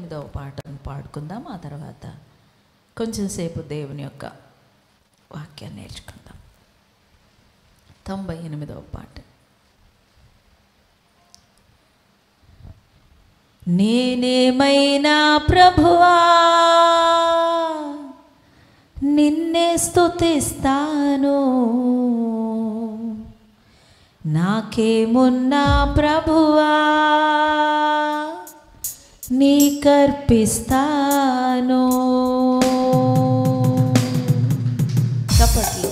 98వ పాటను పాడుకుందాం. ఆ తర్వాత కొంచెం సేపు దేవుని యొక్క వాక్యాన్ని నేర్చుకుందాం. 98వ పాట. నేనేమైనా ప్రభువా నిన్నే స్తుతిస్తాను, నాకేమున్నా ప్రభువా నీకర్పిస్తాను. చప్పట్లు.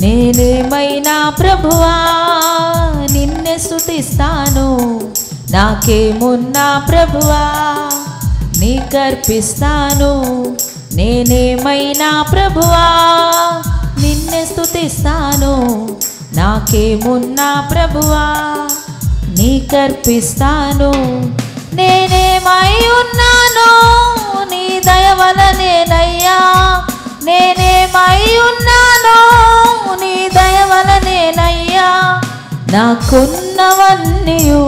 నేనేమైనా ప్రభువా నిన్నే స్తుతిస్తాను, నాకేమున్నా ప్రభువా నీకర్పిస్తాను. నేనేమైనా ప్రభువా నిన్నే స్తుతిస్తాను, నాకేమున్నా ప్రభువా నీకర్పిస్తాను. నేనేమై ఉన్నానో నీ దయ వలనేనయ్యా, నేనేమై ఉన్నానో నీ దయ వలనేనయ్యా. నాకున్నవన్నీయు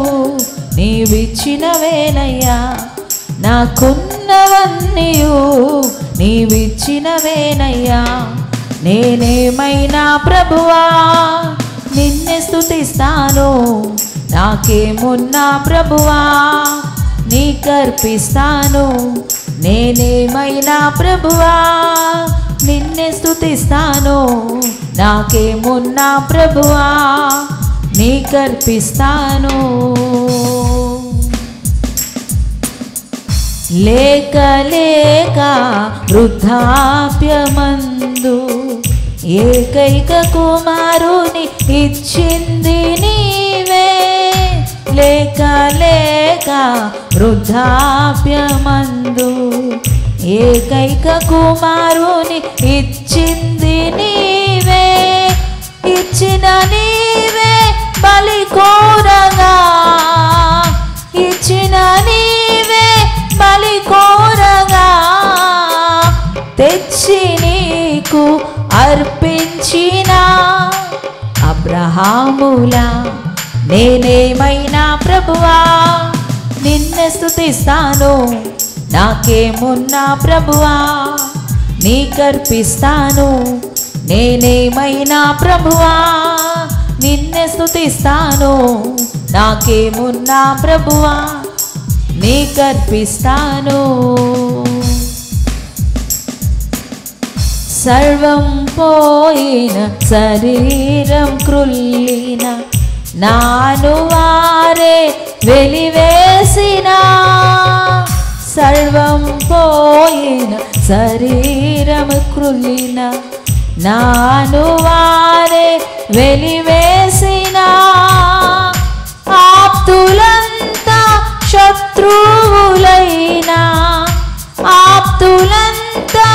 నీవిచ్చినవేనయ్యా, నాకున్నవన్నీయు నీవిచ్చినవేనయ్యా. నేనేమైనా ప్రభువా నిన్నే స్తుతిస్తాను, నాకేమున్నా ప్రభువా నీకర్పిస్తాను. నేనేమైనా ప్రభువా నిన్నే స్తుతిస్తాను, నాకేమున్నా ప్రభువా నీకర్పిస్తాను. లేక లేక వృద్ధాప్యమందు ఏకైక కుమారుని ఇచ్చింది నీవే. లేక లేక వృద్ధాప్యమందు ఏకైక కుమారుని ఇచ్చింది నీవే. ఇచ్చిన నీవే బలి కోరగా, ఇచ్చిన నీవే బలి కోరగా, తెచ్చి నీకు అర్పించిన అబ్రహాములా నేనేమైనా ప్రభువా నిన్నే స్తుతిస్తాను, నాకేమున్నా ప్రభువా నీకర్పిస్తాను. నేనేమైనా ప్రభువా నిన్నే స్తుతిస్తాను, నాకేమున్నా ప్రభువా నీకర్పిస్తాను. సర్వం పోయిన శరీరం క్రుల్లిన నాను వారే వెలివేసిన, సర్వం పోయిన శరీరం క్రుల్లిన నాను వారే వెలివేసిన. ఆప్తులంతా శత్రువులైనా, ఆప్తులంతా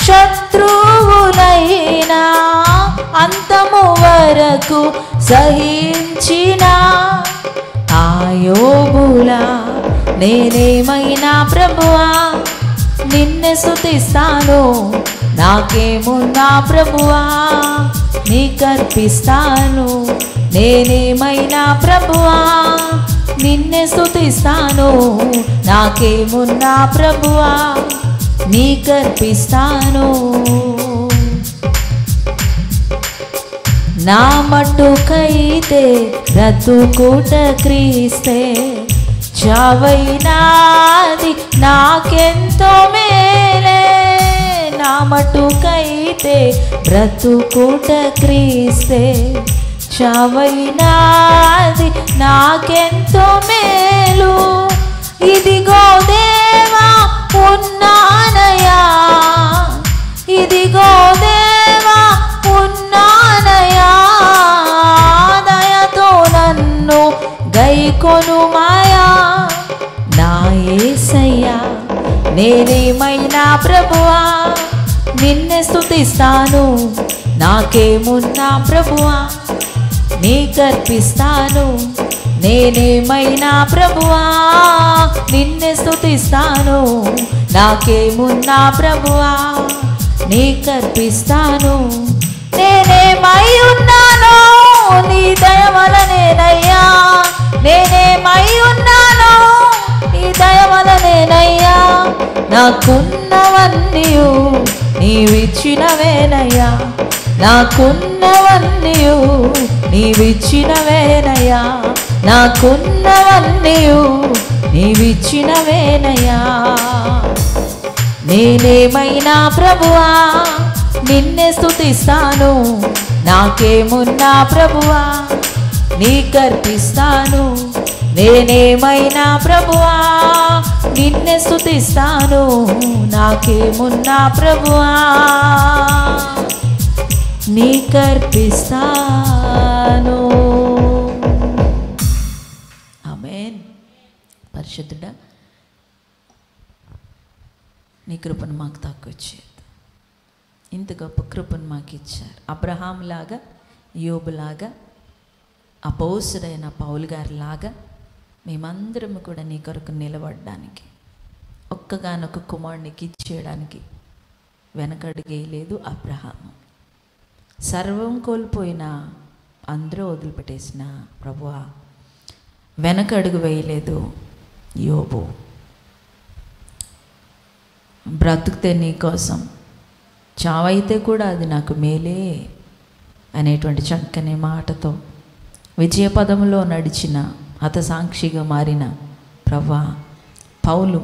శత్రువులైనా అంతము వరకు సహించిన ఆయోబులా నేనేమైనా ప్రభువా నిన్నే స్తుతిస్తాను, నాకేమున్నా ప్రభువా నీకర్పిస్తాను. నేనేమైనా ప్రభువా నిన్నే స్తుతిస్తాను, నాకేమున్నా ప్రభువా నీకర్పిస్తాను. నా మట్టుకైతే బ్రతుకుట క్రీస్తే, చావైనాది నాకెంతో మేలే. నా మట్టుకైతే బ్రతుకుట క్రీస్తే, చావైనాది నాకెంతో మేలు. ఇదిగో దేవా ఉన్నానయా, ఇదిగో దేవా ఉన్నానయా, దయతో నన్ను గైకొనుమాయా. నా యేసయ్యా నేనేమైనా ప్రభువా నిన్నే స్తుతిస్తాను, నాకేమున్నా ప్రభువా నీకర్పిస్తాను. నేనేమైనా ప్రభువా నిన్నే స్తుతిస్తాను, నాకేమున్నా ప్రభువా నీకర్పిస్తాను. నేనేమై ఉన్నానో నీ దయ వలనేనయ్యా, నేనేమై నాకున్నవన్నీ నీవిచ్చినవేనయ్యా, నాకున్నవన్నీ నీవిచ్చినవేనయ్యా, నాకున్నవన్నీ నీవిచ్చినవేనయ్యా. నేనేమైనా ప్రభువా నిన్నే స్తుతిస్తాను, నాకేమున్నా ప్రభువా నీకర్పిస్తాను. నేనేమైనా ప్రభువా నిన్నే స్తుతిస్తాను, నాకేమున్నా ప్రభువా నీకర్పిస్తాను. ఆమేన్. పరిశుద్ధుడా, నీ కృపను మాకు తక్కువచ్చేది, ఇంత గొప్ప కృపను మాకు ఇచ్చారు. అబ్రహాం లాగా, యోబులాగా, అపోస్తుడైన పౌలు గారి లాగా మేమందరం కూడా నీ కొరకు నిలబడడానికి, ఒక్కగానొక్క కుమారునికి ఇచ్చేయడానికి వెనకడుగేయలేదు అబ్రహాము. సర్వం కోల్పోయినా, అందరూ వదిలిపెట్టేసిన ప్రభువా వెనకడుగు వేయలేదు యోబు. బ్రతుకుతే నీ కోసం, చావైతే కూడా అది నాకు మేలే అనేటువంటి చక్కని మాటతో విజయపదంలో నడిచిన, హతసాక్షిగా మారిన ప్రభువా పౌలు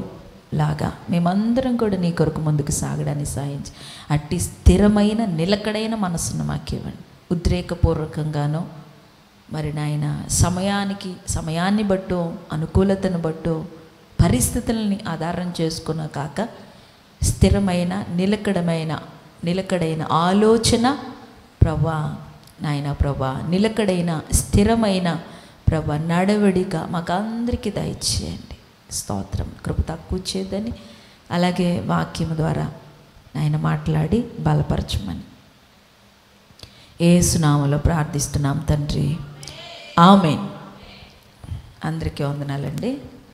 లాగా మేమందరం కూడా నీ కొరకు ముందుకు సాగడానికి సాయించి, అట్టి స్థిరమైన నిలకడైన మనసును మాకు ఇవ్వండి. ఉద్రేకపూర్వకంగానో మరి నాయన సమయాన్ని బట్టో, అనుకూలతను బట్టో, పరిస్థితులని ఆధారం చేసుకున్న కాక స్థిరమైన నిలకడైన ఆలోచన ప్రభా నాయన, ప్రభా నిలకడైన స్థిరమైన ప్రభా నడవడిక మాకు అందరికీ దయచేయండి. స్తోత్రం. కృప తక్కువ చేయదని, అలాగే వాక్యం ద్వారా నాయన మాట్లాడి బలపరచమని యేసు నామములో ప్రార్థిస్తున్నాం తండ్రి. ఆమేన్. అందరికీ వందనాలండి.